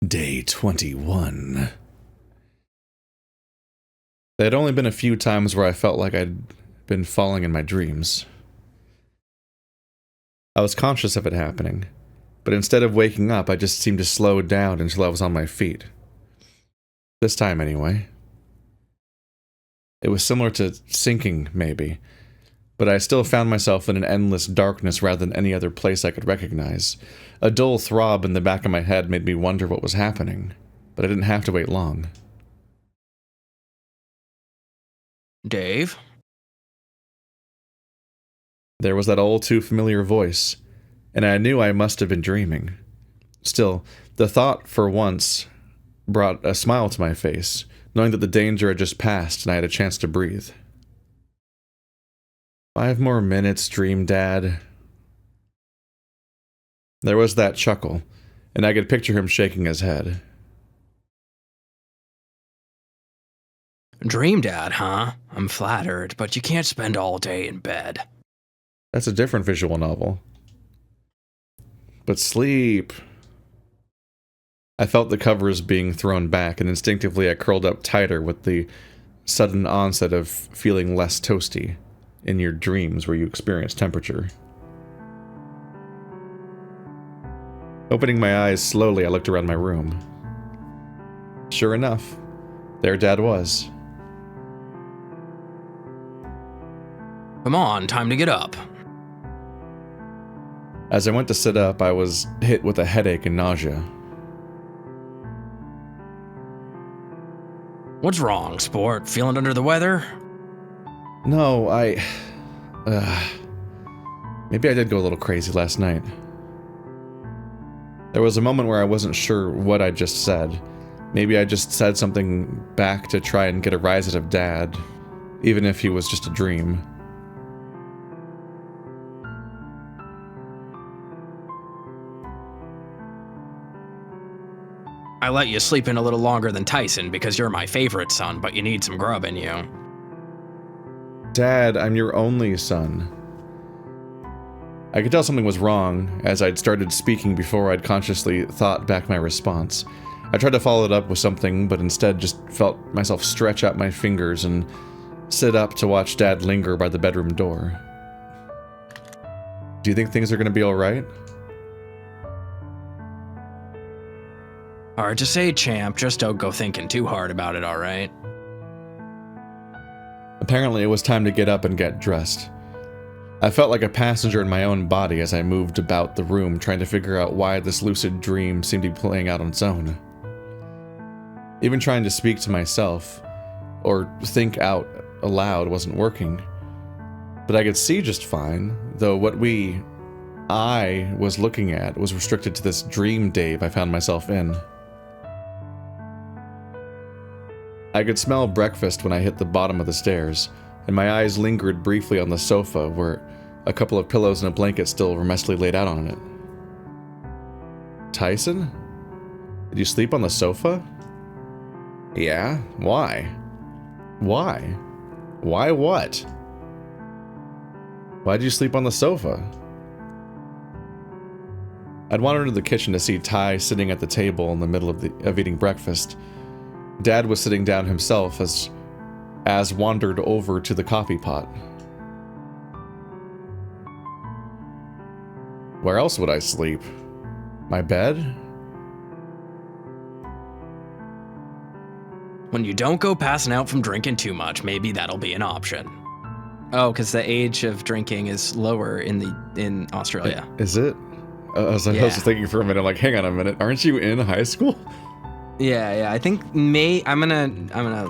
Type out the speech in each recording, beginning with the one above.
Day 21. There had only been a few times where I felt like I'd been falling in my dreams. I was conscious of it happening, but instead of waking up, I just seemed to slow down until I was on my feet. This time, anyway. It was similar to sinking, maybe, but I still found myself in an endless darkness rather than any other place I could recognize. A dull throb in the back of my head made me wonder what was happening, but I didn't have to wait long. Dave? There was that all too familiar voice, and I knew I must have been dreaming. Still, the thought, for once, brought a smile to my face, knowing that the danger had just passed and I had a chance to breathe. 5 more minutes, Dream Dad. There was that chuckle, and I could picture him shaking his head. Dream Dad, huh? I'm flattered, but you can't spend all day in bed. That's a different visual novel. But sleep. I felt the covers being thrown back, and instinctively I curled up tighter with the sudden onset of feeling less toasty in your dreams where you experience temperature. Opening my eyes slowly, I looked around my room. Sure enough, there Dad was. Come on, time to get up. As I went to sit up, I was hit with a headache and nausea. What's wrong, sport? Feeling under the weather? No, maybe I did go a little crazy last night. There was a moment where I wasn't sure what I just said. Maybe I just said something back to try and get a rise out of Dad, even if he was just a dream. I let you sleep in a little longer than Tyson because you're my favorite son, but you need some grub in you. Dad, I'm your only son. I could tell something was wrong, as I'd started speaking before I'd consciously thought back my response. I tried to follow it up with something, but instead just felt myself stretch out my fingers and sit up to watch Dad linger by the bedroom door. Do you think things are going to be alright? Hard to say, champ. Just don't go thinking too hard about it, alright? Apparently, it was time to get up and get dressed. I felt like a passenger in my own body as I moved about the room, trying to figure out why this lucid dream seemed to be playing out on its own. Even trying to speak to myself, or think out aloud, wasn't working. But I could see just fine, though what I was looking at was restricted to this dream Dave I found myself in. I could smell breakfast when I hit the bottom of the stairs, and my eyes lingered briefly on the sofa where a couple of pillows and a blanket still were messily laid out on it. Tyson? Did you sleep on the sofa? Yeah? Why? Why? Why what? Why'd you sleep on the sofa? I'd wandered into the kitchen to see Ty sitting at the table in the middle of eating breakfast. Dad was sitting down himself as wandered over to the coffee pot. Where else would I sleep? My bed? When you don't go passing out from drinking too much, maybe that'll be an option. Oh, because the age of drinking is lower in Australia. Is it? I was thinking for a minute, like, hang on a minute, aren't you in high school? Yeah, I think I'm not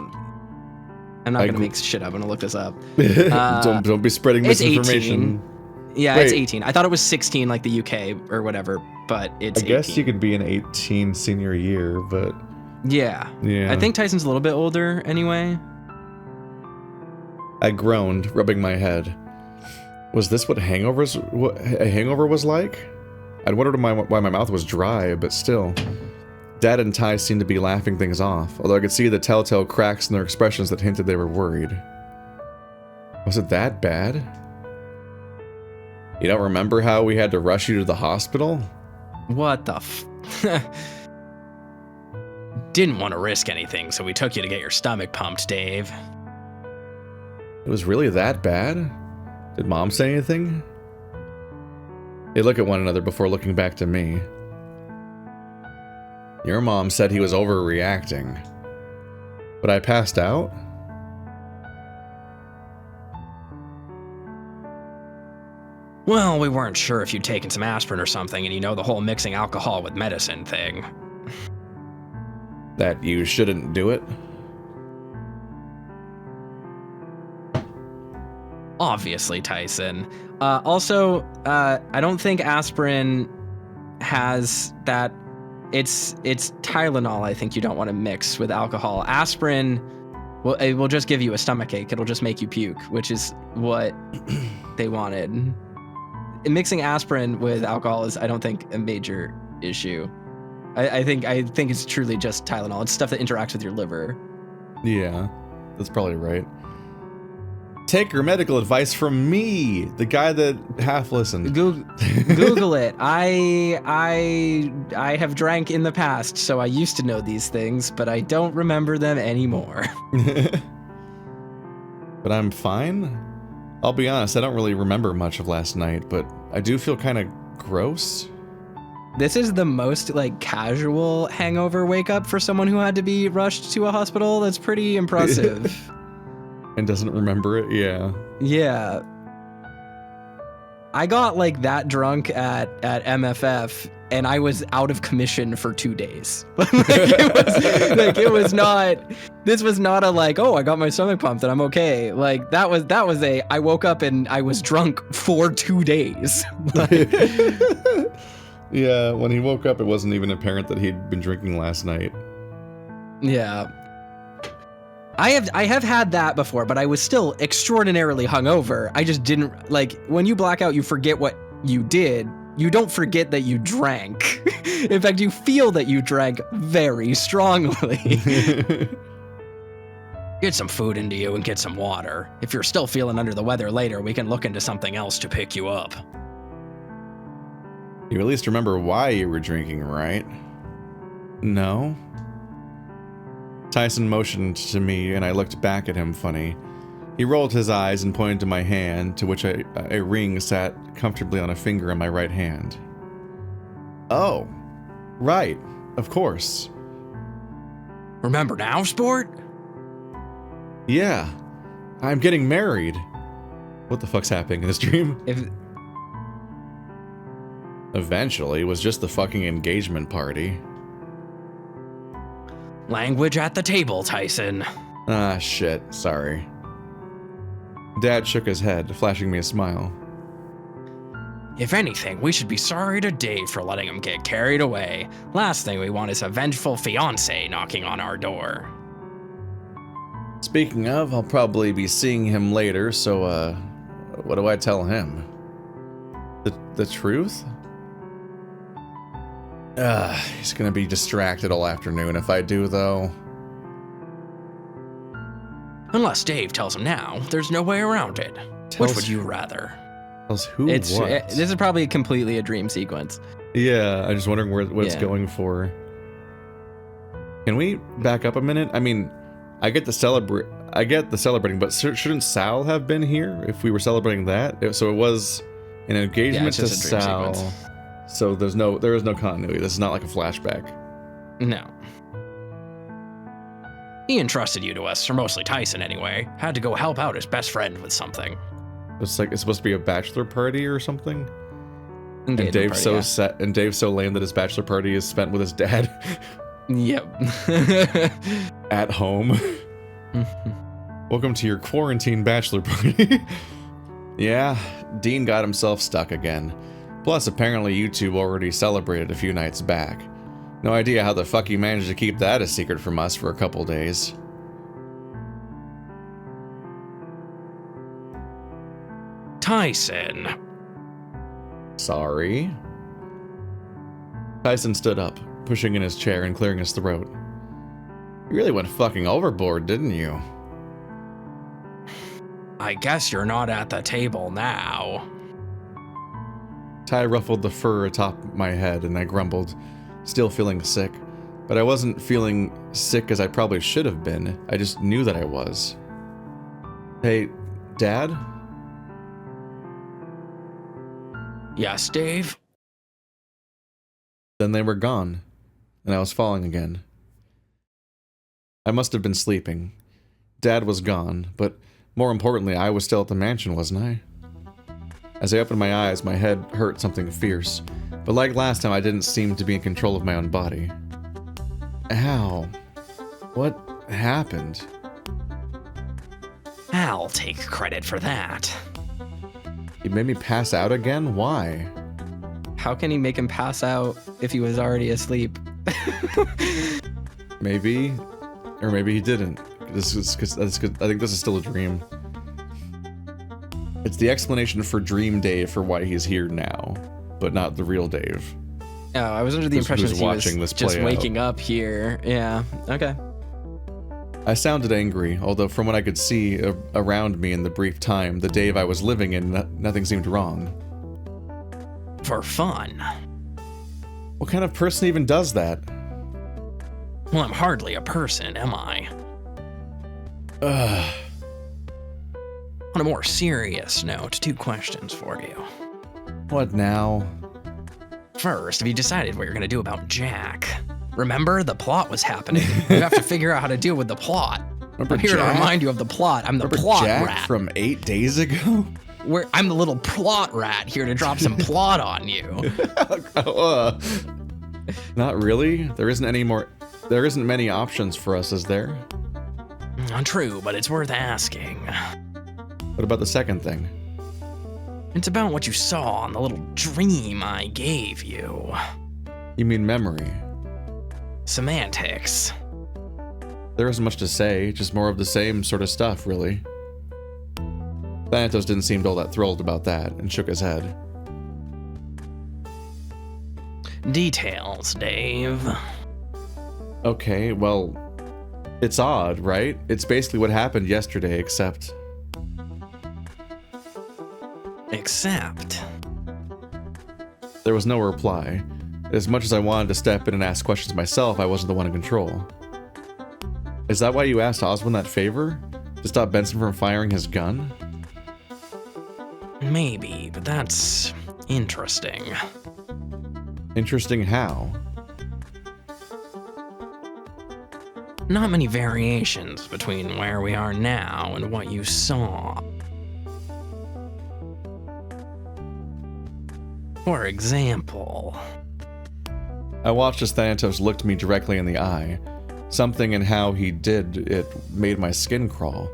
gonna make shit up. I'm gonna look this up. Don't be spreading misinformation. 18. Yeah, Wait. It's 18. I thought it was 16 like the UK or whatever, but it's 18. I guess you could be an 18 senior year, but... Yeah. I think Tyson's a little bit older anyway. I groaned, rubbing my head. Was this what a hangover was like? I'd wondered why my mouth was dry, but still. Dad and Ty seemed to be laughing things off, although I could see the telltale cracks in their expressions that hinted they were worried. Was it that bad? You don't remember how we had to rush you to the hospital? What the didn't want to risk anything, so we took you to get your stomach pumped, Dave. It was really that bad? Did Mom say anything? They look at one another before looking back to me. Your mom said he was overreacting. But I passed out? Well, we weren't sure if you'd taken some aspirin or something, and you know the whole mixing alcohol with medicine thing. That you shouldn't do it? Obviously, Tyson. Also, I don't think aspirin has that. It's Tylenol. I think you don't want to mix with alcohol. Aspirin, well, it will just give you a stomachache. It'll just make you puke, which is what they wanted. Mixing aspirin with alcohol is, I don't think, a major issue. I think it's truly just Tylenol. It's stuff that interacts with your liver. Yeah, that's probably right. Take your medical advice from me, the guy that half listened. Google it. I have drank in the past, so I used to know these things, but I don't remember them anymore. But I'm fine. I'll be honest, I don't really remember much of last night, but I do feel kind of gross. This is the most casual hangover wake up for someone who had to be rushed to a hospital. That's pretty impressive. And doesn't remember it, yeah. Yeah. I got that drunk at MFF, and I was out of commission for 2 days. It was not. This was not a I got my stomach pumped and I'm okay. That was I woke up and I was drunk for 2 days. Yeah, when he woke up, it wasn't even apparent that he'd been drinking last night. Yeah. I have had that before, but I was still extraordinarily hungover. I just didn't when you black out, you forget what you did. You don't forget that you drank. In fact, you feel that you drank very strongly. Get some food into you and get some water. If you're still feeling under the weather later, we can look into something else to pick you up. You at least remember why you were drinking, right? No? Tyson motioned to me, and I looked back at him funny. He rolled his eyes and pointed to my hand, to which a ring sat comfortably on a finger in my right hand. Oh, right, of course. Remember now, sport? Yeah, I'm getting married. What the fuck's happening in this dream? Eventually, it was just the fucking engagement party. Language at the table, Tyson. Ah, shit, sorry. Dad shook his head, flashing me a smile. If anything, we should be sorry to Dave for letting him get carried away. Last thing we want is a vengeful fiancé knocking on our door. Speaking of, I'll probably be seeing him later, so, what do I tell him? The truth? He's gonna be distracted all afternoon if I do, though. Unless Dave tells him now, there's no way around it. Which would you rather? Tells who what? This is probably completely a dream sequence. Yeah, I'm just wondering what it's going for. Can we back up a minute? I mean, I get the celebrating, but shouldn't Sal have been here if we were celebrating that? So it was an engagement to Sal. Sequence. So there is no continuity. This is not like a flashback. No. He entrusted you to us, or mostly Tyson anyway. Had to go help out his best friend with something. It's supposed to be a bachelor party or something. And Dave's so lame that his bachelor party is spent with his dad. Yep. At home. Welcome to your quarantine bachelor party. Yeah, Dean got himself stuck again. Plus, apparently you two already celebrated a few nights back. No idea how the fuck you managed to keep that a secret from us for a couple days. Tyson. Sorry. Tyson stood up, pushing in his chair and clearing his throat. You really went fucking overboard, didn't you? I guess you're not at the table now. Ty ruffled the fur atop my head and I grumbled, still feeling sick. but I wasn't feeling sick as I probably should have been. I just knew that I was. Hey, Dad? Yes, Dave? Then they were gone, and I was falling again. I must have been sleeping. Dad was gone, but more importantly, I was still at the mansion, wasn't I? As I opened my eyes, my head hurt something fierce, but like last time, I didn't seem to be in control of my own body. Ow. What happened? I'll take credit for that. You made me pass out again? Why? How can he make him pass out if he was already asleep? Maybe, or maybe he didn't. I think this is still a dream. It's the explanation for Dream Dave for why he's here now, but not the real Dave. Oh, I was under the impression that he watching was this just play waking up here. Yeah, okay. I sounded angry, although from what I could see around me in the brief time, the Dave I was living in, nothing seemed wrong. For fun. What kind of person even does that? Well, I'm hardly a person, am I? Ugh. On a more serious note, 2 questions for you. What now? First, have you decided what you're gonna do about Jack? Remember, the plot was happening. You have to figure out how to deal with the plot. Remember I'm here Jack? to remind you of the plot. I'm the plot Jack rat. from 8 days ago? I'm the little plot rat here to drop some plot on you. Not really. There isn't many options for us, is there? Not true, but it's worth asking. What about the second thing? It's about what you saw on the little dream I gave you. You mean memory? Semantics. There isn't much to say, just more of the same sort of stuff, really. Thanatos didn't seem all that thrilled about that, and shook his head. Details, Dave. Okay, well, it's odd, right? It's basically what happened yesterday, except... Except... There was no reply. As much as I wanted to step in and ask questions myself, I wasn't the one in control. Is that why you asked Oswin that favor? To stop Benson from firing his gun? Maybe, but that's interesting. Interesting how? Not many variations between where we are now and what you saw. For example... I watched as Thanatos looked me directly in the eye. Something in how he did it made my skin crawl,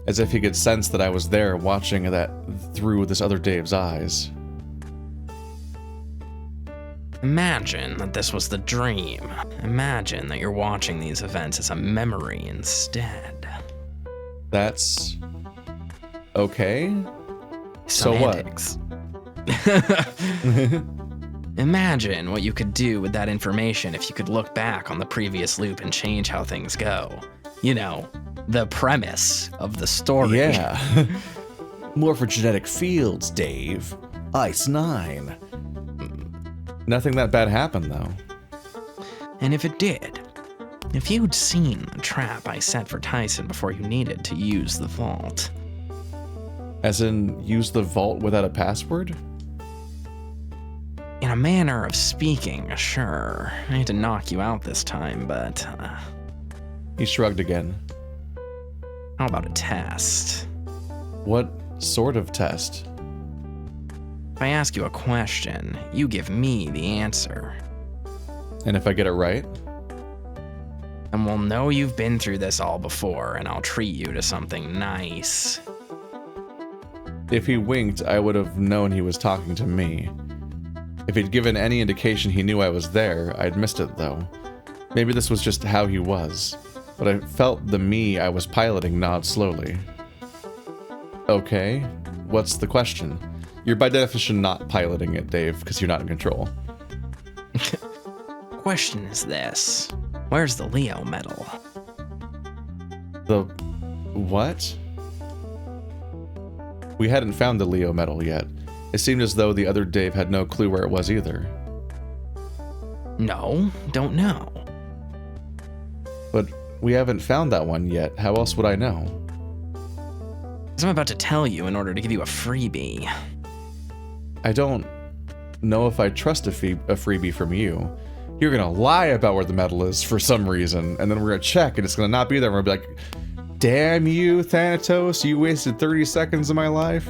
as if he could sense that I was there watching that through this other Dave's eyes. Imagine that this was the dream. Imagine that you're watching these events as a memory instead. That's... okay? Semantics. So what? Imagine what you could do with that information if you could look back on the previous loop and change how things go. You know, the premise of the story. Yeah. Morphogenetic fields, Dave. Ice 9. Nothing that bad happened, though. And if it did, if you'd seen the trap I set for Tyson before you needed to use the vault. As in, use the vault without a password? In a manner of speaking, sure. I hate to knock you out this time, but... He shrugged again. How about a test? What sort of test? If I ask you a question, you give me the answer. And if I get it right? And we'll know you've been through this all before, and I'll treat you to something nice. If he winked, I would have known he was talking to me. If he'd given any indication he knew I was there, I'd missed it, though. Maybe this was just how he was, but I felt the me I was piloting nod slowly. Okay, what's the question? You're by definition not piloting it, Dave, because you're not in control. Question is this. Where's the Leo medal? The... what? We hadn't found the Leo medal yet. It seemed as though the other Dave had no clue where it was either. No, don't know. But we haven't found that one yet. How else would I know? Because I'm about to tell you in order to give you a freebie. I don't know if I trust a freebie from you. You're gonna lie about where the medal is for some reason, and then we're gonna check, and it's gonna not be there, and we're gonna be like, damn you, Thanatos, you wasted 30 seconds of my life.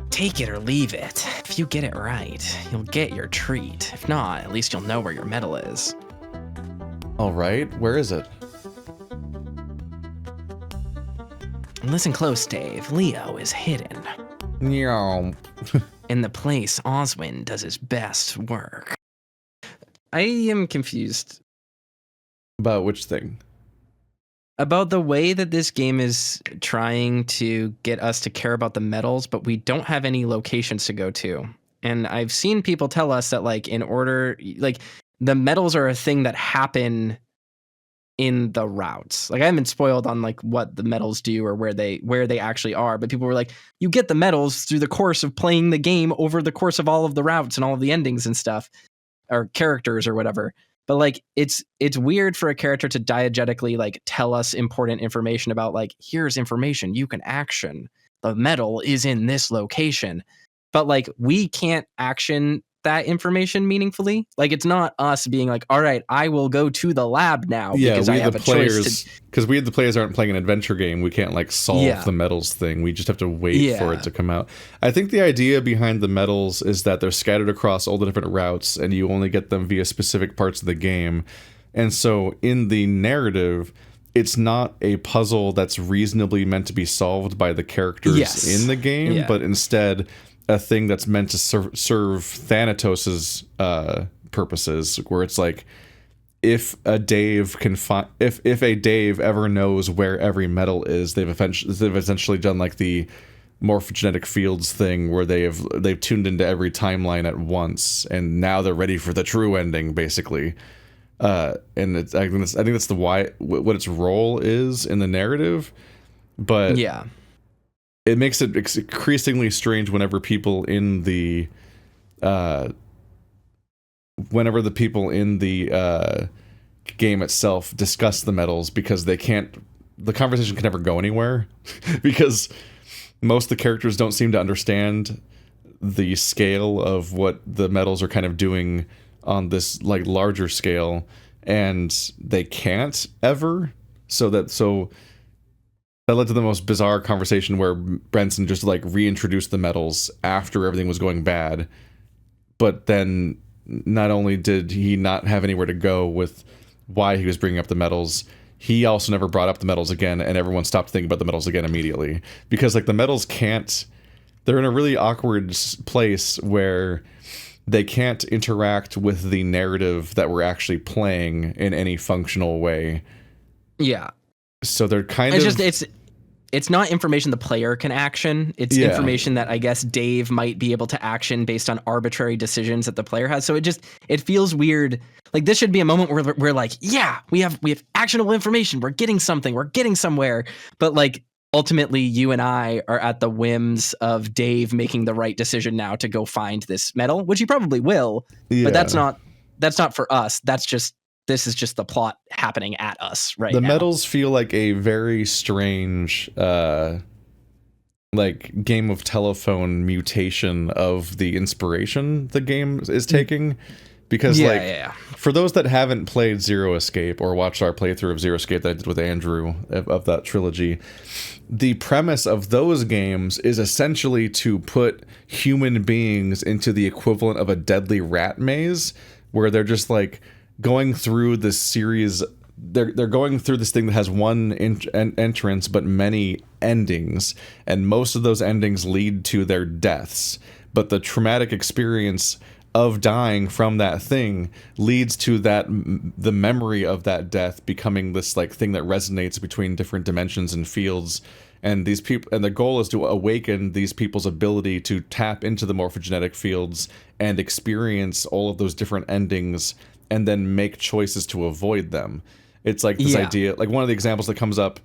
Take it or leave it. If you get it right, you'll get your treat. If not, at least you'll know where your medal is. Alright, where is it? Listen close, Dave. Leo is hidden. Meow. In the place Oswin does his best work. I am confused. About which thing? About the way that this game is trying to get us to care about the medals, but we don't have any locations to go to. And I've seen people tell us that, like, in order, like, the medals are a thing that happen in the routes. Like, I haven't been spoiled on like what the medals do or where they actually are, but people were like, you get the medals through the course of playing the game over the course of all of the routes and all of the endings and stuff, or characters or whatever. But like, it's weird for a character to diegetically like tell us important information about, like, here's information you can action. The medal is in this location. But like, we can't action that information meaningfully. Like, it's not us being like, all right, I will go to the lab now because I have a choice. Because we, the players, aren't playing an adventure game. We can't like solve the medals thing. We just have to wait for it to come out. I think the idea behind the medals is that they're scattered across all the different routes, and you only get them via specific parts of the game. And so in the narrative, it's not a puzzle that's reasonably meant to be solved by the characters in the game, but instead a thing that's meant to serve Thanatos's purposes, where it's like, if a Dave can find, if a Dave ever knows where every medal is, they've essentially done like the morphogenetic fields thing, where they've tuned into every timeline at once, and now they're ready for the true ending, basically. And I think that's what its role is in the narrative, but it makes it increasingly strange whenever people in the game itself discuss the medals, because the conversation can never go anywhere because most of the characters don't seem to understand the scale of what the medals are kind of doing on this like larger scale, and they can't ever. So that led to the most bizarre conversation where Brenson just like reintroduced the medals after everything was going bad. But then not only did he not have anywhere to go with why he was bringing up the medals, he also never brought up the medals again, and everyone stopped thinking about the medals again immediately. Because like the medals they're in a really awkward place where they can't interact with the narrative that we're actually playing in any functional way. Yeah. So they're it's not information the player can action. It's information that I guess Dave might be able to action based on arbitrary decisions that the player has. So it feels weird. Like, this should be a moment where we're like, yeah, we have actionable information. We're getting something. We're getting somewhere. But like, ultimately, you and I are at the whims of Dave making the right decision now to go find this medal, which he probably will. Yeah. But that's not for us. This is just the plot happening at us right now. The medals feel like a very strange, like Game of Telephone mutation of the inspiration the game is taking. Because for those that haven't played Zero Escape or watched our playthrough of Zero Escape that I did with Andrew of that trilogy, the premise of those games is essentially to put human beings into the equivalent of a deadly rat maze, where they're just like going through this series. They're going through this thing that has one entrance but many endings, and most of those endings lead to their deaths. But the traumatic experience of dying from that thing leads to the memory of that death becoming this like thing that resonates between different dimensions and fields. And these people, and the goal is to awaken these people's ability to tap into the morphogenetic fields and experience all of those different endings, and then make choices to avoid them. It's like this idea, like one of the examples that comes up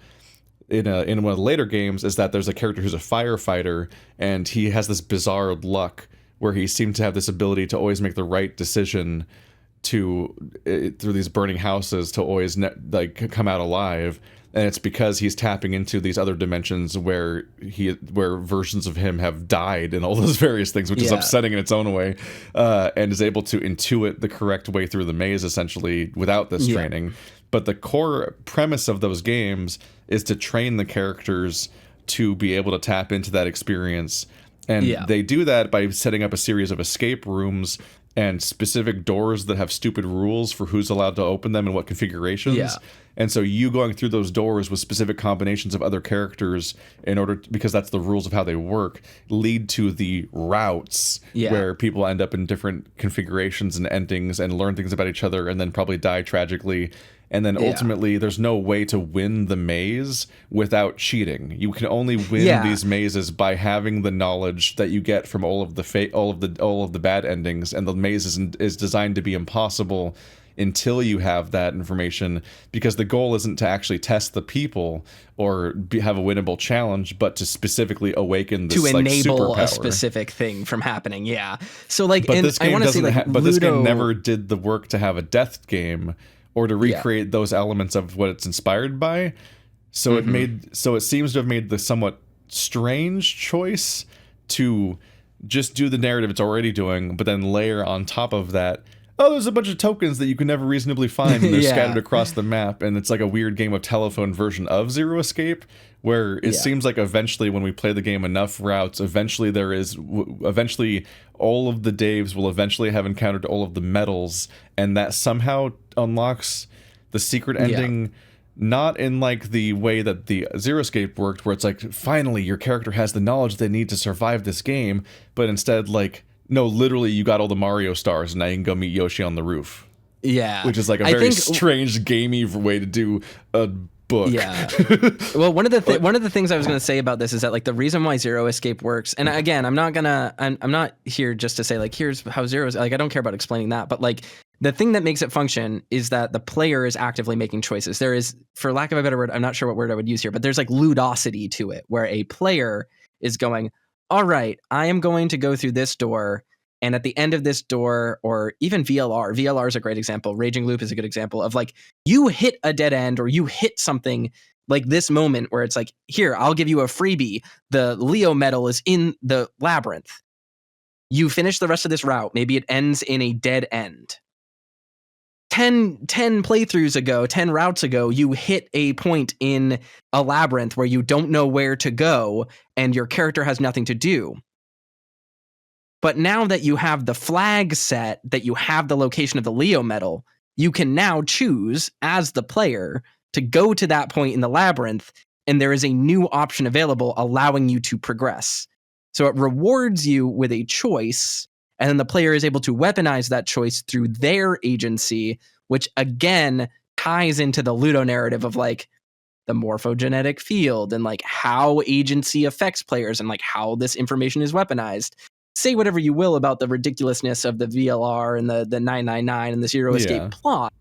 in one of the later games is that there's a character who's a firefighter, and he has this bizarre luck where he seemed to have this ability to always make the right decision to through these burning houses to always like come out alive. And it's because he's tapping into these other dimensions where versions of him have died and all those various things, which is upsetting in its own way, and is able to intuit the correct way through the maze essentially without this training. But the core premise of those games is to train the characters to be able to tap into that experience. And they do that by setting up a series of escape rooms and specific doors that have stupid rules for who's allowed to open them and what configurations. And so you going through those doors with specific combinations of other characters because that's the rules of how they work, lead to the routes where people end up in different configurations and endings and learn things about each other and then probably die tragically. And then ultimately, there's no way to win the maze without cheating. You can only win these mazes by having the knowledge that you get from all of the bad endings. And the maze is designed to be impossible until you have that information, because the goal isn't to actually test the people or have a winnable challenge, but to specifically awaken this to enable superpower. A specific thing from happening. So like, but this game this game Ludo never did the work to have a death game or to recreate those elements of what it's inspired by. So it seems to have made the somewhat strange choice to just do the narrative it's already doing, but then layer on top of that, oh, there's a bunch of tokens that you can never reasonably find, and they're scattered across the map, and it's like a weird game of telephone version of Zero Escape, where it seems like eventually when we play the game enough routes, eventually all of the Daves will eventually have encountered all of the medals, and that somehow unlocks the secret ending, not in like the way that the Zero Escape worked, where it's like, finally your character has the knowledge they need to survive this game, but instead like, no, literally, you got all the Mario stars, and now you can go meet Yoshi on the roof. Which is like a very strange, gamey way to do a book. Well, one of the things I was going to say about this is that like the reason why Zero Escape works, and again, I'm not here just to say like here's how Zero, like I don't care about explaining that, but like the thing that makes it function is that the player is actively making choices. There is, for lack of a better word, I'm not sure what word I would use here, but there's like ludosity to it, where a player is going, all right, I am going to go through this door, and at the end of this door, or even VLR is a great example. Raging Loop is a good example of like, you hit a dead end or you hit something like this moment where it's like, here, I'll give you a freebie. The Leo medal is in the labyrinth. You finish the rest of this route. Maybe it ends in a dead end. 10 playthroughs ago, 10 routes ago, you hit a point in a labyrinth where you don't know where to go and your character has nothing to do. But now that you have the flag set, that you have the location of the Leo medal, you can now choose as the player to go to that point in the labyrinth, and there is a new option available allowing you to progress. So it rewards you with a choice, and then the player is able to weaponize that choice through their agency, which again ties into the Ludo narrative of like the morphogenetic field and like how agency affects players and like how this information is weaponized. Say whatever you will about the ridiculousness of the VLR and the 999 and the Zero Escape plot.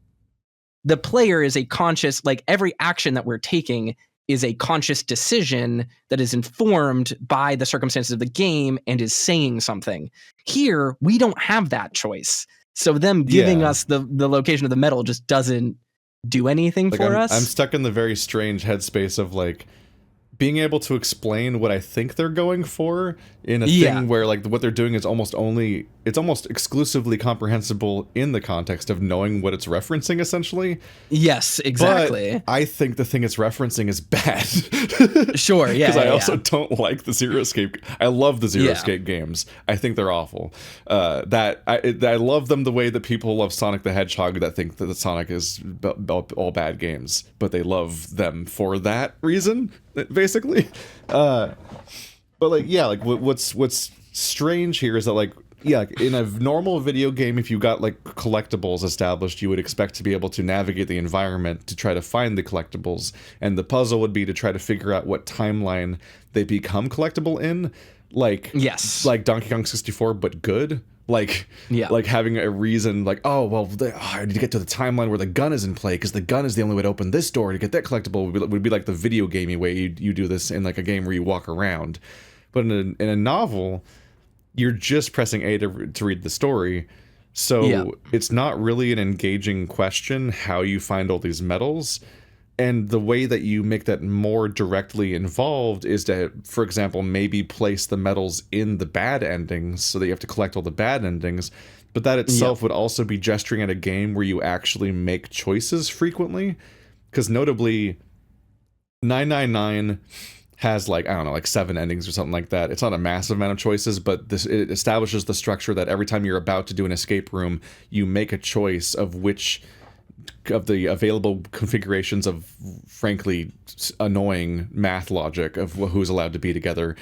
The player is a conscious, like every action that we're taking is a conscious decision that is informed by the circumstances of the game and is saying something. Here, we don't have that choice. So them giving us the location of the medal just doesn't do anything for us. I'm stuck in the very strange headspace of like being able to explain what I think they're going for in a thing where like what they're doing is almost exclusively comprehensible in the context of knowing what it's referencing, essentially. Yes, exactly. But I think the thing it's referencing is bad. Sure, yeah. Because I also don't like the Zero Escape. I love the Zero Escape games. I think they're awful. I love them the way that people love Sonic the Hedgehog that think that Sonic is all bad games, but they love them for that reason, basically. But like, yeah, like what's strange here is that like, yeah, in a normal video game, if you got like collectibles established, you would expect to be able to navigate the environment to try to find the collectibles, and the puzzle would be to try to figure out what timeline they become collectible in, like like Donkey Kong 64, but good. Like having a reason, like, oh, well, I need to get to the timeline where the gun is in play, because the gun is the only way to open this door to get that collectible. Would be like the video gamey way you do this in like a game where you walk around. But in a novel, you're just pressing A to read the story. So it's not really an engaging question how you find all these medals. And the way that you make that more directly involved is to, for example, maybe place the medals in the bad endings so that you have to collect all the bad endings. But that itself would also be gesturing at a game where you actually make choices frequently. Because notably, 999 has like, I don't know, like 7 endings or something like that. It's not a massive amount of choices, but it establishes the structure that every time you're about to do an escape room, you make a choice of which of the available configurations of frankly annoying math logic of who's allowed to be together.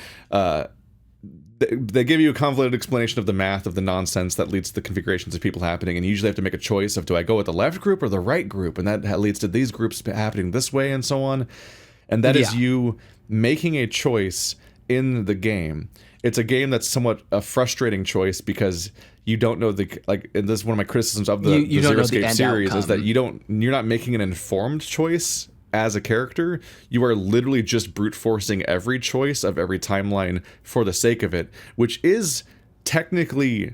They give you a convoluted explanation of the math of the nonsense that leads to the configurations of people happening, and you usually have to make a choice of, do I go with the left group or the right group, and that leads to these groups happening this way and so on. And that is you making a choice in the game. It's a game that's somewhat a frustrating choice because you don't know the, like, and this is one of my criticisms of the Zero Escape series outcome. Is that you're not making an informed choice as a character. You are literally just brute forcing every choice of every timeline for the sake of it, which is technically,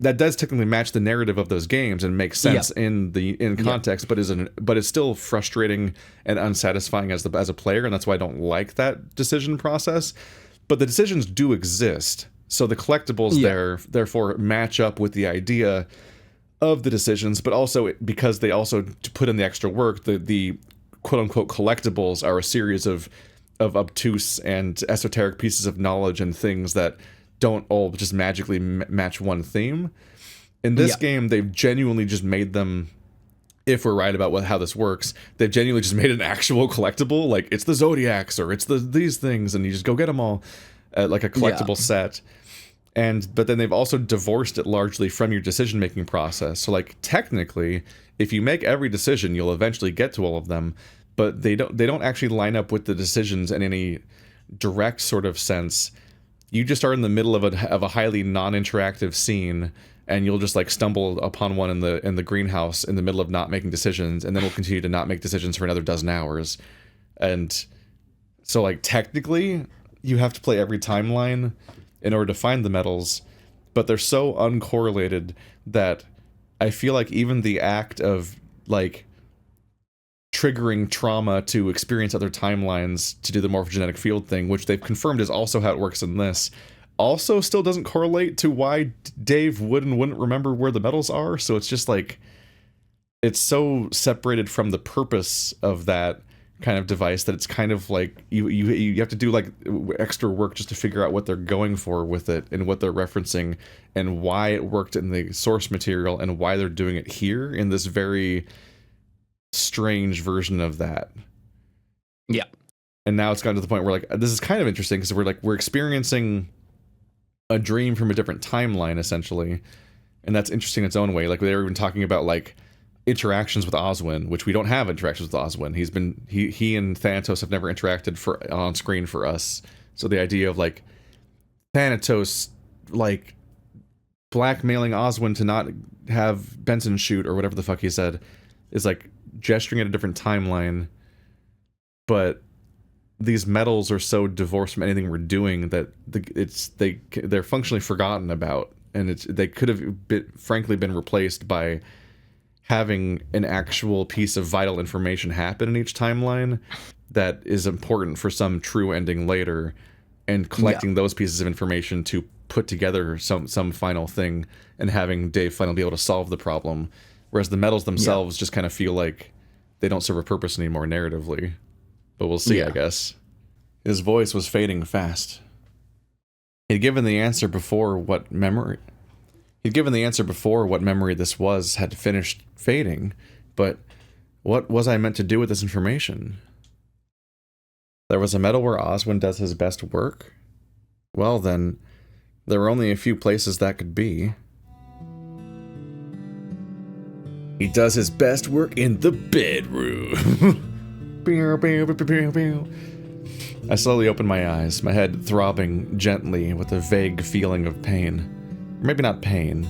that does technically match the narrative of those games and makes sense in context, but it's still frustrating and unsatisfying as a player, and that's why I don't like that decision process. But the decisions do exist, so the collectibles therefore match up with the idea of the decisions, but also because they also put in the extra work, the quote-unquote collectibles are a series of obtuse and esoteric pieces of knowledge and things that don't all just magically match one theme. In this game, they've genuinely just made them, if we're right about how this works, they've genuinely just made an actual collectible, like it's the Zodiacs or it's these things, and you just go get them all, like a collectible set. But then they've also divorced it largely from your decision-making process. So like technically, if you make every decision, you'll eventually get to all of them, but they don't actually line up with the decisions in any direct sort of sense. You just are in the middle of a highly non-interactive scene, and you'll just like stumble upon one in the greenhouse in the middle of not making decisions, and then we'll continue to not make decisions for another dozen hours. And so like technically you have to play every timeline in order to find the medals, but they're so uncorrelated that I feel like even the act of like triggering trauma to experience other timelines to do the morphogenetic field thing, which they've confirmed is also how it works in this, also still doesn't correlate to why Dave would and wouldn't remember where the medals are. So it's just like, it's so separated from the purpose of that kind of device that it's kind of like you have to do like extra work just to figure out what they're going for with it and what they're referencing and why it worked in the source material and why they're doing it here in this very strange version of that. Yeah. And now it's gotten to the point where like, this is kind of interesting because we're experiencing a dream from a different timeline essentially, and that's interesting in its own way. Like they were even talking about like interactions with Oswin, which we don't have interactions with Oswin. He and Thanatos have never interacted on screen for us. So the idea of like Thanatos like blackmailing Oswin to not have Benson shoot or whatever the fuck he said is like gesturing at a different timeline, but these medals are so divorced from anything we're doing that they're functionally forgotten about, and they could have frankly been replaced by having an actual piece of vital information happen in each timeline that is important for some true ending later, and collecting those pieces of information to put together some final thing and having Dave finally be able to solve the problem. Whereas the medals themselves just kind of feel like they don't serve a purpose anymore narratively. But we'll see, I guess. His voice was fading fast. He'd given the answer before what memory this was had finished fading, but what was I meant to do with this information? There was a medal where Oswin does his best work? Well then, there were only a few places that could be. He does his best work in the bedroom. I slowly opened my eyes, my head throbbing gently with a vague feeling of pain. Or maybe not pain,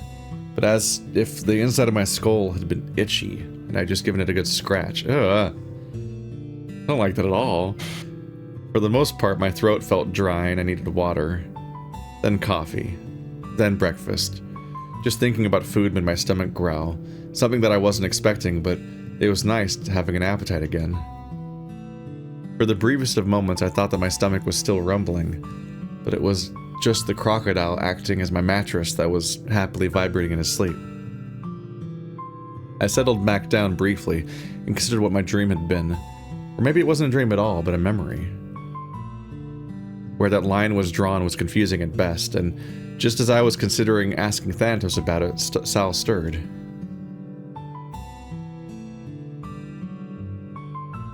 but as if the inside of my skull had been itchy, and I'd just given it a good scratch. Ugh. I don't like that at all. For the most part, my throat felt dry and I needed water. Then coffee. then breakfast. Just thinking about food made my stomach growl, something that I wasn't expecting, but it was nice having an appetite again. For the briefest of moments, I thought that my stomach was still rumbling, but it was just the crocodile acting as my mattress that was happily vibrating in his sleep. I settled back down briefly and considered what my dream had been. Or maybe it wasn't a dream at all, but a memory. Where that line was drawn was confusing at best, and just as I was considering asking Thanatos about it, Sal stirred.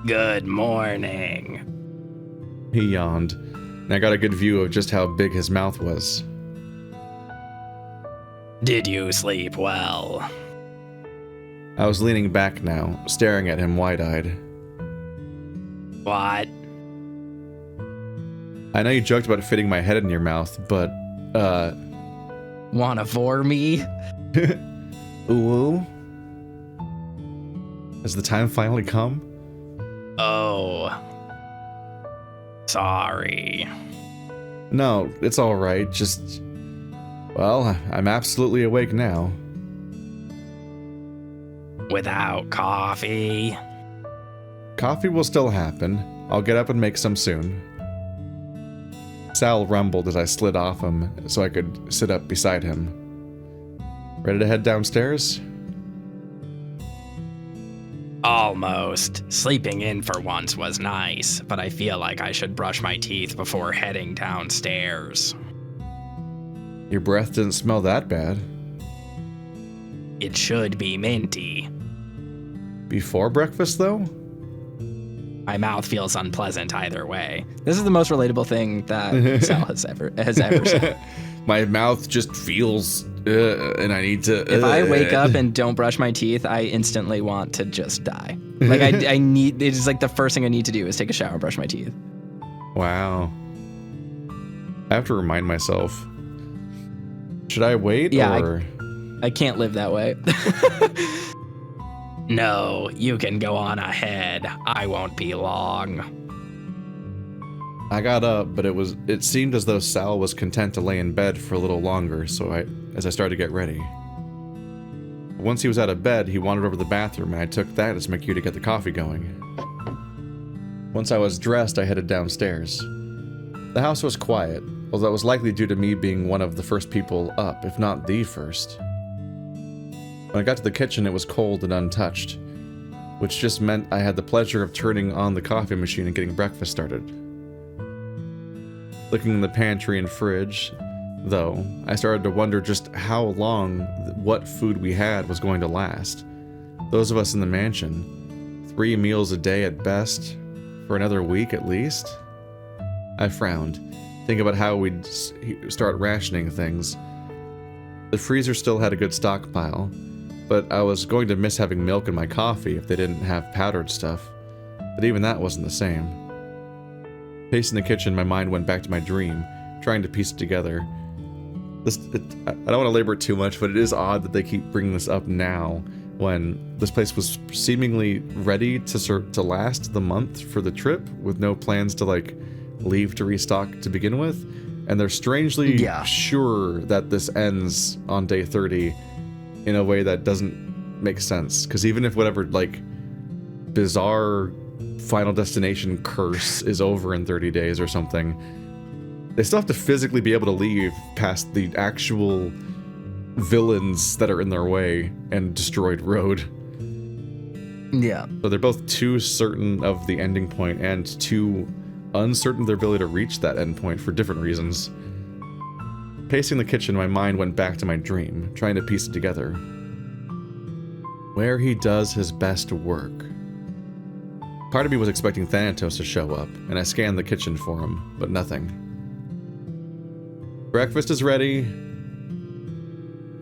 Good morning. He yawned, and I got a good view of just how big his mouth was. Did you sleep well? I was leaning back now, staring at him wide-eyed. What? I know you joked about fitting my head in your mouth, but, Wanna vor me? Ooh? Has the time finally come? Oh. Sorry. No, it's alright, just... Well, I'm absolutely awake now. Without coffee? Coffee will still happen. I'll get up and make some soon. Sal rumbled as I slid off him so I could sit up beside him. Ready to head downstairs? Almost. Sleeping in for once was nice, but I feel like I should brush my teeth before heading downstairs. Your breath didn't smell that bad. It should be minty. Before breakfast, though? My mouth feels unpleasant either way. This is the most relatable thing that Sal has ever said. My mouth just feels, and I need to. If I wake up and don't brush my teeth, I instantly want to just die. Like I need. It's like the first thing I need to do is take a shower and brush my teeth. Wow. I have to remind myself. Should I wait? Yeah, or? I can't live that way. No, you can go on ahead. I won't be long. I got up, but it seemed as though Sal was content to lay in bed for a little longer, so as I started to get ready. Once he was out of bed, he wandered over to the bathroom, and I took that as my cue to get the coffee going. Once I was dressed, I headed downstairs. The house was quiet, although it was likely due to me being one of the first people up, if not the first. When I got to the kitchen, it was cold and untouched, which just meant I had the pleasure of turning on the coffee machine and getting breakfast started. Looking in the pantry and fridge, though, I started to wonder just how long what food we had was going to last. Those of us in the mansion, 3 meals a day at best, for another week at least? I frowned, thinking about how we'd start rationing things. The freezer still had a good stockpile, but I was going to miss having milk in my coffee if they didn't have powdered stuff. But even that wasn't the same. Pacing the kitchen, my mind went back to my dream, trying to piece it together. I don't want to labor it too much, but it is odd that they keep bringing this up now, when this place was seemingly ready to last the month for the trip, with no plans to, like, leave to restock to begin with. And they're strangely sure that this ends on day 30 in a way that doesn't make sense. Because even if whatever, like, bizarre Final Destination curse is over in 30 days or something, they still have to physically be able to leave past the actual villains that are in their way and destroyed road. Yeah. So they're both too certain of the ending point and too uncertain of their ability to reach that end point for different reasons. Pacing the kitchen, my mind went back to my dream, trying to piece it together. Where he does his best work. Part of me was expecting Thanatos to show up, and I scanned the kitchen for him, but nothing. Breakfast is ready.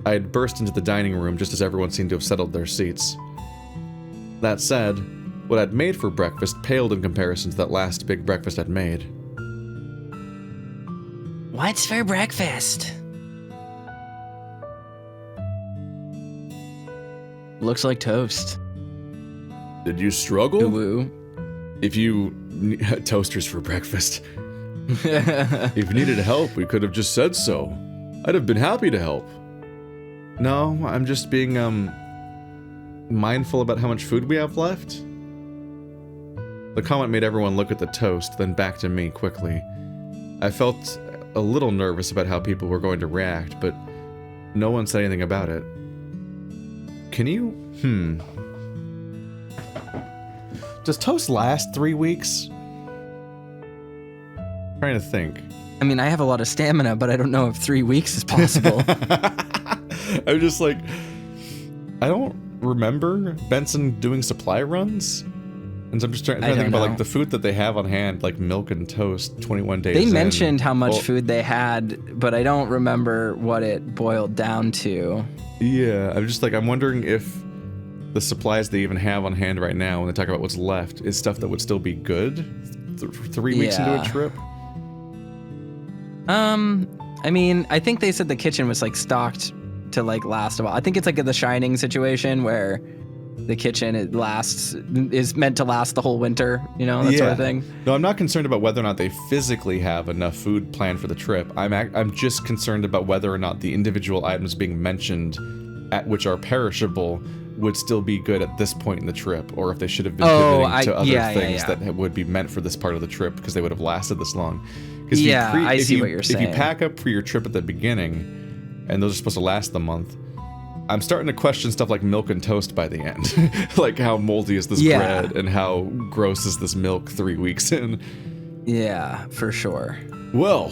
I had burst into the dining room just as everyone seemed to have settled their seats. That said, what I'd made for breakfast paled in comparison to that last big breakfast I'd made. What's for breakfast? Looks like toast. Did you struggle? Woo. If you... Toasters for breakfast. If you needed help, we could have just said so. I'd have been happy to help. No, I'm just being, mindful about how much food we have left. The comment made everyone look at the toast, then back to me quickly. I felt a little nervous about how people were going to react, but no one said anything about it. Can you... Does toast last 3 weeks? I'm trying to think. I mean, I have a lot of stamina, but I don't know if 3 weeks is possible. I'm just like... I don't remember Benson doing supply runs. And so I'm just trying to think about like the food that they have on hand, like milk and toast, 21 days They mentioned how much food they had, but I don't remember what it boiled down to. Yeah, I'm just like, I'm wondering if the supplies they even have on hand right now, when they talk about what's left, is stuff that would still be good 3 weeks into a trip. I mean, I think they said the kitchen was like stocked to like last a while. I think it's like a The Shining situation where the kitchen is meant to last the whole winter, you know, that sort of thing. No, I'm not concerned about whether or not they physically have enough food planned for the trip. I'm just concerned about whether or not the individual items being mentioned, at which are perishable, would still be good at this point in the trip, or if they should have been pivoting to other things that would be meant for this part of the trip because they would have lasted this long. I see what you're saying. If you pack up for your trip at the beginning, and those are supposed to last the month, I'm starting to question stuff like milk and toast by the end. Like, how moldy is this bread, and how gross is this milk 3 weeks in? Yeah, for sure. Well,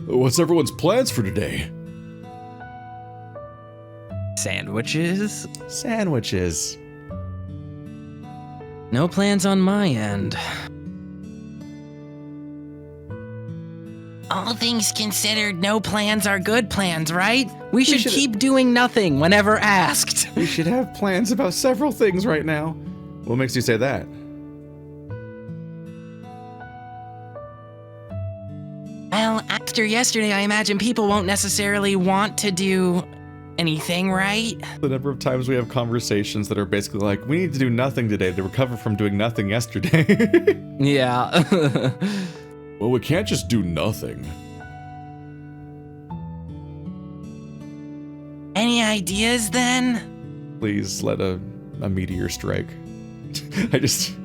what's everyone's plans for today? Sandwiches? Sandwiches. No plans on my end. All things considered, no plans are good plans, right? We should keep doing nothing whenever asked. We should have plans about several things right now. What makes you say that? Well, after yesterday, I imagine people won't necessarily want to do anything, right? The number of times we have conversations that are basically like, we need to do nothing today to recover from doing nothing yesterday. Yeah. Well, we can't just do nothing. Any ideas then? Please let a meteor strike.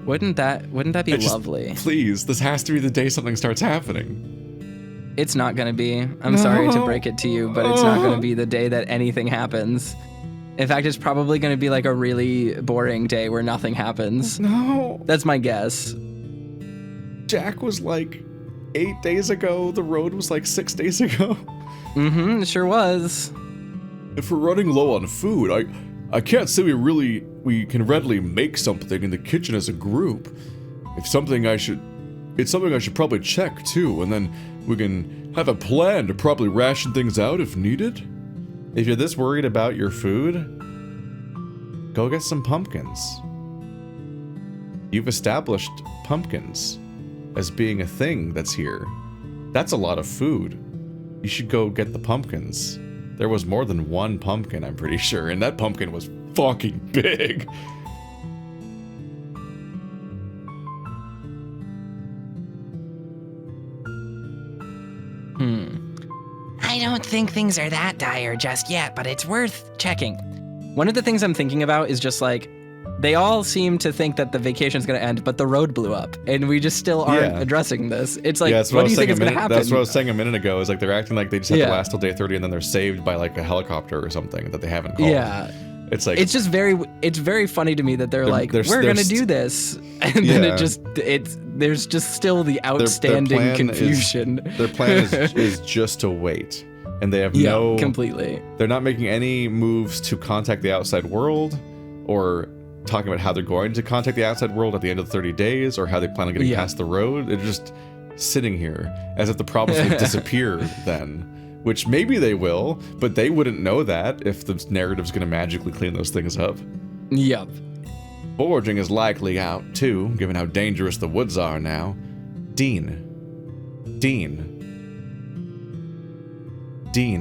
Wouldn't that be lovely? Please, this has to be the day something starts happening. It's not gonna be. I'm sorry to break it to you, but it's not gonna be the day that anything happens. In fact, it's probably gonna be like a really boring day where nothing happens. No. That's my guess. Jack was like 8 days ago. The road was like 6 days ago. Mm-hmm, it sure was. If we're running low on food, I can't say we can readily make something in the kitchen as a group. It's something I should probably check too, and then we can have a plan to probably ration things out if needed. If you're this worried about your food, go get some pumpkins. You've established pumpkins as being a thing that's here. That's a lot of food. You should go get the pumpkins. There was more than one pumpkin, I'm pretty sure, and that pumpkin was fucking big. I don't think things are that dire just yet, but it's worth checking. One of the things I'm thinking about is just like, they all seem to think that the vacation's going to end, but the road blew up, and we just still aren't addressing this. It's like, what do you think is going to happen? That's what I was saying a minute ago, is like they're acting like they just have to last till day 30 and then they're saved by like a helicopter or something that they haven't called. Yeah. It's like, it's very funny to me that they're like, we're going to do this. And then there's just still the outstanding confusion. Their plan is just to wait. And they have completely. They're not making any moves to contact the outside world, or talking about how they're going to contact the outside world at the end of the 30 days, or how they plan on getting past the road. They're just sitting here as if the problems will disappear then, which maybe they will, but they wouldn't know that if the narrative's going to magically clean those things up. Yep. Foraging is likely out too, given how dangerous the woods are now. Dean,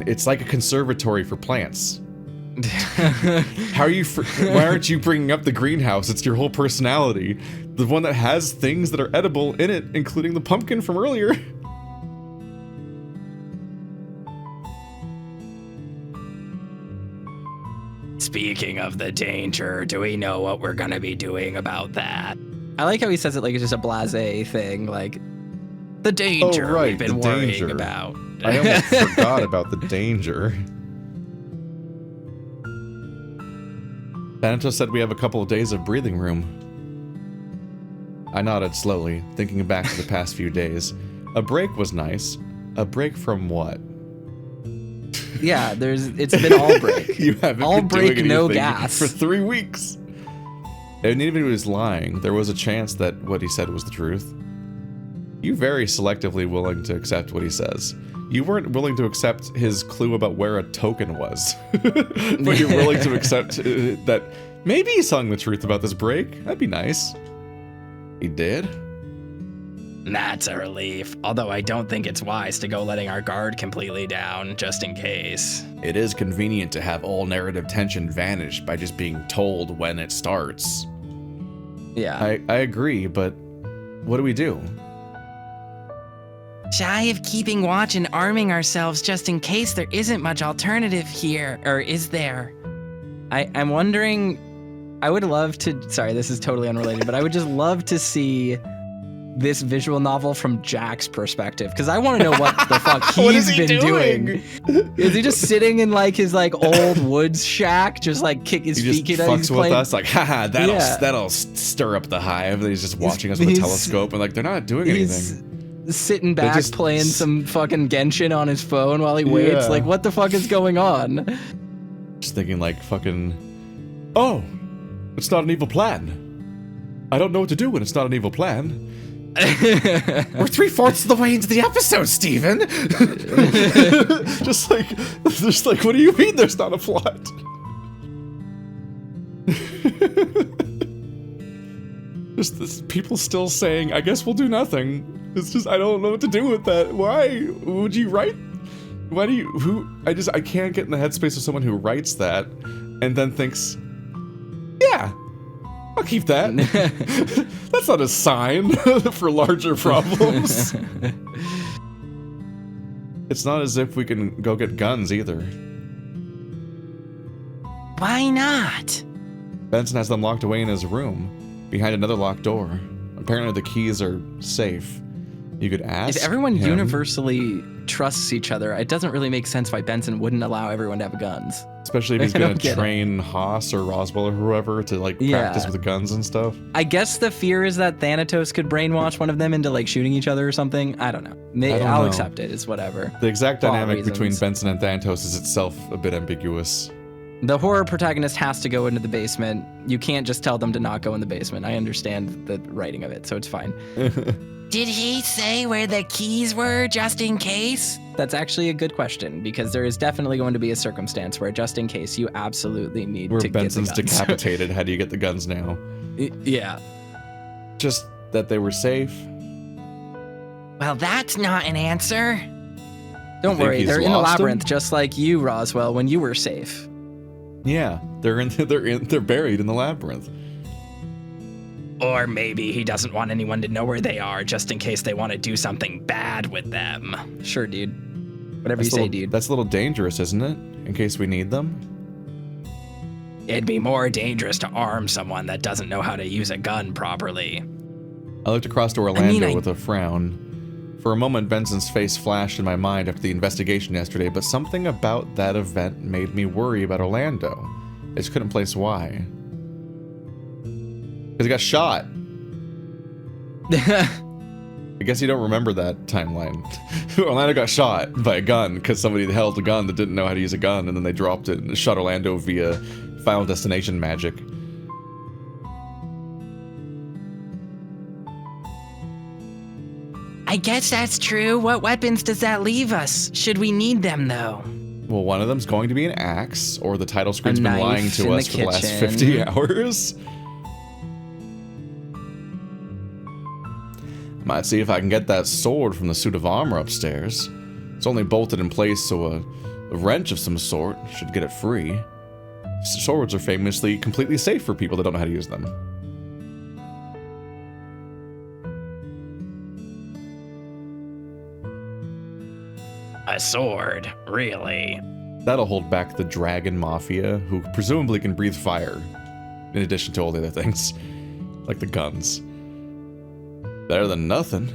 it's like a conservatory for plants. Why aren't you bringing up the greenhouse? It's your whole personality. The one that has things that are edible in it, including the pumpkin from earlier. Speaking of the danger, do we know what we're gonna be doing about that? I like how he says it like it's just a blasé thing, like the danger we've been worrying about. I almost forgot about the danger. Thanatos said we have a couple of days of breathing room. I nodded slowly, thinking back to the past few days. A break was nice. A break from what? Yeah, it's been all break. You haven't all been break, doing no gas. For 3 weeks. And even if he was lying, there was a chance that what he said was the truth. You very selectively willing to accept what he says. You weren't willing to accept his clue about where a token was. But you're willing to accept that maybe he's telling the truth about this break. That'd be nice. He did? That's a relief, although I don't think it's wise to go letting our guard completely down, just in case. It is convenient to have all narrative tension vanish by just being told when it starts. Yeah. I agree, but what do we do? Shy of keeping watch and arming ourselves just in case there isn't much alternative here, or is there? I'm wondering, I would love to, sorry, this is totally unrelated, but I would just love to see this visual novel from Jack's perspective, because I want to know what the fuck he's been doing. Is he just sitting in like his like old woods shack, just like kick his feet? He just fucks with us, like, haha, that'll stir up the hive. He's just watching us with a telescope, and like they're not doing anything. Sitting back playing some fucking Genshin on his phone while he waits. Yeah. Like, what the fuck is going on? Just thinking like fucking, oh, it's not an evil plan. I don't know what to do when it's not an evil plan. We're 3/4 of the way into the episode, Steven. just like, what do you mean there's not a plot? Just this, people still saying, I guess we'll do nothing. It's just, I don't know what to do with that. Why would you write? Why do you, I can't get in the headspace of someone who writes that and then thinks, yeah, I'll keep that. That's not a sign for larger problems. It's not as if we can go get guns either. Why not? Benson has them locked away in his room, behind another locked door. Apparently the keys are safe. You could ask If everyone him. Universally trusts each other, it doesn't really make sense why Benson wouldn't allow everyone to have guns. Especially if he's gonna train Haas or Roswell or whoever to like practice with guns and stuff. I guess the fear is that Thanatos could brainwash one of them into like shooting each other or something. I don't know. I'll accept it. It's whatever. The exact dynamic between Benson and Thanatos is itself a bit ambiguous. The horror protagonist has to go into the basement. You can't just tell them to not go in the basement. I understand the writing of it, so it's fine. Did he say where the keys were, just in case? That's actually a good question, because there is definitely going to be a circumstance where, just in case, you absolutely need to Benson's get the guns. decapitated. How do you get the guns now? Yeah. Just that they were safe. Well, that's not an answer. Don't worry, they're in the labyrinth, just like you, Roswell, when you were safe. Yeah, they're buried in the labyrinth. Or maybe he doesn't want anyone to know where they are, just in case they want to do something bad with them. Sure, dude. Whatever you say, dude. That's a little dangerous, isn't it? In case we need them? It'd be more dangerous to arm someone that doesn't know how to use a gun properly. I looked across to Orlando with a frown. For a moment, Benson's face flashed in my mind after the investigation yesterday, but something about that event made me worry about Orlando. I just couldn't place why. Because he got shot. I guess you don't remember that timeline. Orlando got shot by a gun because somebody held a gun that didn't know how to use a gun, and then they dropped it and shot Orlando via Final Destination magic. I guess that's true. What weapons does that leave us? Should we need them, though? Well, one of them's going to be an axe, or the title screen's been lying to us for the last 50 hours. Might see if I can get that sword from the suit of armor upstairs. It's only bolted in place, so a wrench of some sort should get it free. Swords are famously completely safe for people that don't know how to use them. A sword, really? That'll hold back the dragon mafia, who presumably can breathe fire, in addition to all the other things, like the guns. Better than nothing.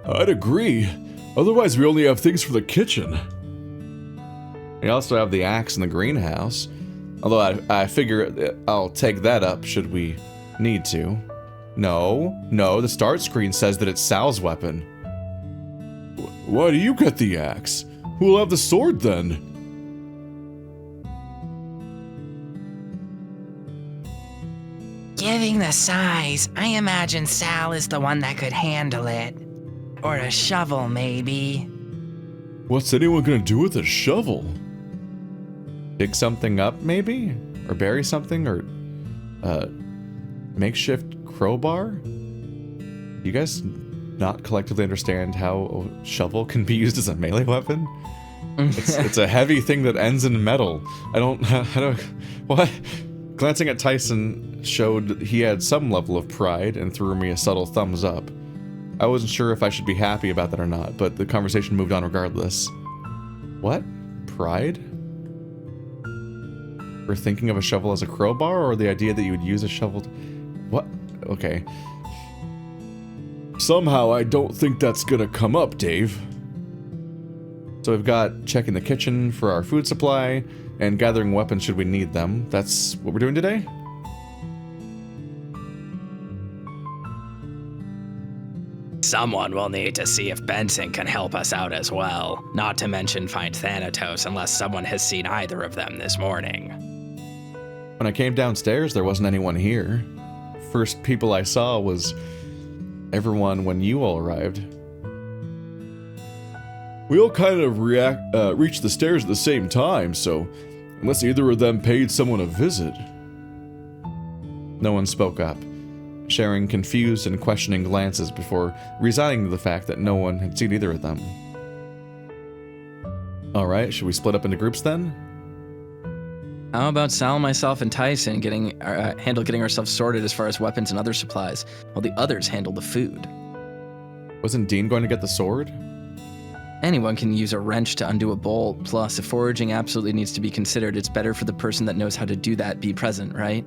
I'd agree. Otherwise, we only have things for the kitchen. We also have the axe in the greenhouse. Although I figure I'll take that up should we need to. No, the start screen says that it's Sal's weapon. Why do you get the axe? Who'll have the sword then? Giving the size, I imagine Sal is the one that could handle it. Or a shovel, maybe. What's anyone gonna do with a shovel? Dig something up, maybe? Or bury something? Or, makeshift crowbar? You guys not collectively understand how a shovel can be used as a melee weapon? It's a heavy thing that ends in metal. What? Glancing at Tyson showed he had some level of pride and threw me a subtle thumbs up. I wasn't sure if I should be happy about that or not, but the conversation moved on regardless. What? Pride? For thinking of a shovel as a crowbar, or the idea that you would use a shovel to... What? Okay. Somehow I don't think that's gonna come up, Dave. So we've got checking the kitchen for our food supply, and gathering weapons should we need them. That's what we're doing today? Someone will need to see if Benson can help us out as well. Not to mention find Thanatos unless someone has seen either of them this morning. When I came downstairs, there wasn't anyone here. First people I saw was everyone when you all arrived. We all kind of reached the stairs at the same time, so unless either of them paid someone a visit. No one spoke up, sharing confused and questioning glances before resigning to the fact that no one had seen either of them. Alright, should we split up into groups then? How about Sal, myself, and Tyson handle getting ourselves sorted as far as weapons and other supplies, while the others handle the food? Wasn't Dean going to get the sword? Anyone can use a wrench to undo a bolt, plus if foraging absolutely needs to be considered, it's better for the person that knows how to do that be present, right?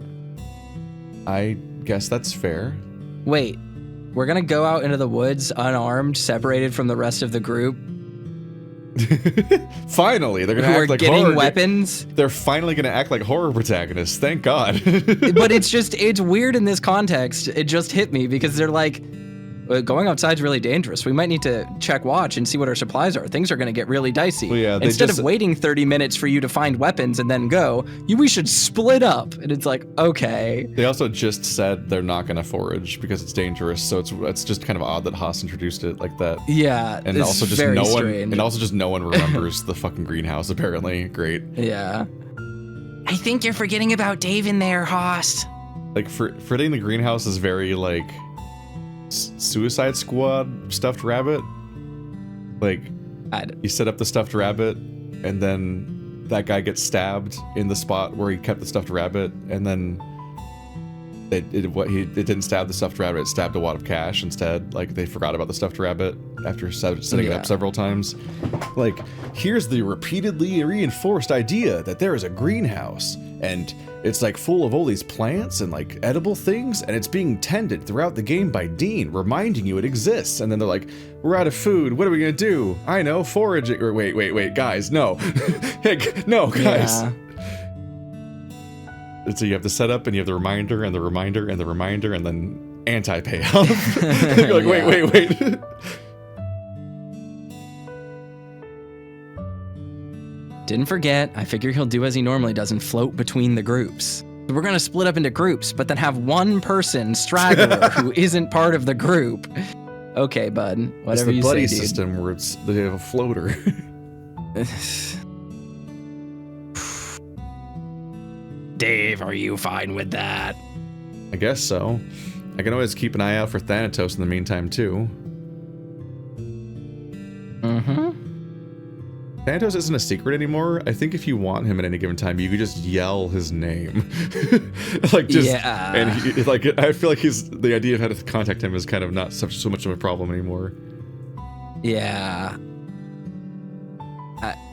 I guess that's fair. Wait, we're gonna go out into the woods unarmed, separated from the rest of the group? Finally, they're gonna Who act are like getting horror. weapons? They're finally gonna act like horror protagonists. Thank God. But it's weird in this context. It just hit me because they're like, going outside's really dangerous. We might need to check watch and see what our supplies are. Things are going to get really dicey. Well, yeah, Instead of waiting 30 minutes for you to find weapons and then go, we should split up. And it's like, okay. They also just said they're not going to forage because it's dangerous. So it's just kind of odd that Haas introduced it like that. Yeah, and it's also just very no strange. one, and also just no one remembers the fucking greenhouse. Apparently, great. Yeah. I think you're forgetting about Dave in there, Host. Like forgetting the greenhouse is very like Suicide Squad stuffed rabbit. Like you set up the stuffed rabbit, and then that guy gets stabbed in the spot where he kept the stuffed rabbit, and then it didn't stab the stuffed rabbit, it stabbed a wad of cash instead. Like they forgot about the stuffed rabbit after setting it up several times. Like, here's the repeatedly reinforced idea that there is a greenhouse, and it's like full of all these plants and like edible things, and it's being tended throughout the game by Dean, reminding you it exists. And then they're like, we're out of food, what are we gonna do? I know, foraging. Or wait, guys, no. Heck, no, guys. Yeah. And so you have the setup, and you have the reminder, and the reminder, and the reminder, and then anti-payoff. You're like, wait. Didn't forget, I figure he'll do as he normally does and float between the groups. We're gonna split up into groups, but then have one person, straggler, who isn't part of the group. Okay, bud. Whatever you say, dude. It's the buddy system where they have a floater. Dave, are you fine with that? I guess so. I can always keep an eye out for Thanatos in the meantime, too. Mm-hmm. Thanatos isn't a secret anymore. I think if you want him at any given time, you could just yell his name. Like, just... Yeah. And he, like, I feel like the idea of how to contact him is kind of not so much of a problem anymore. Yeah.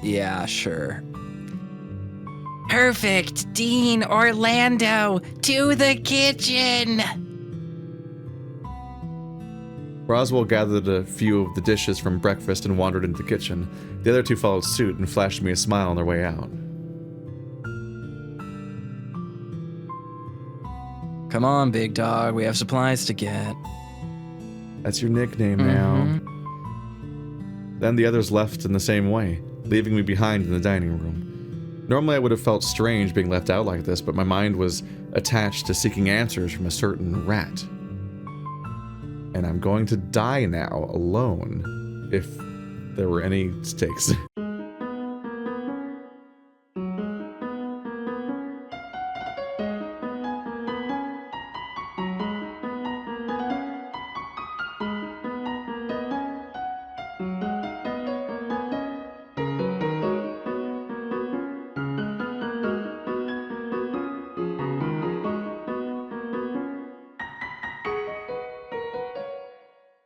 Yeah, sure. Perfect. Dean, Orlando, to the kitchen. Roswell gathered a few of the dishes from breakfast and wandered into the kitchen. The other two followed suit and flashed me a smile on their way out. Come on, big dog. We have supplies to get. That's your nickname now. Then the others left in the same way, leaving me behind in the dining room. Normally I would have felt strange being left out like this, but my mind was attached to seeking answers from a certain rat. And I'm going to die now, alone, if there were any stakes.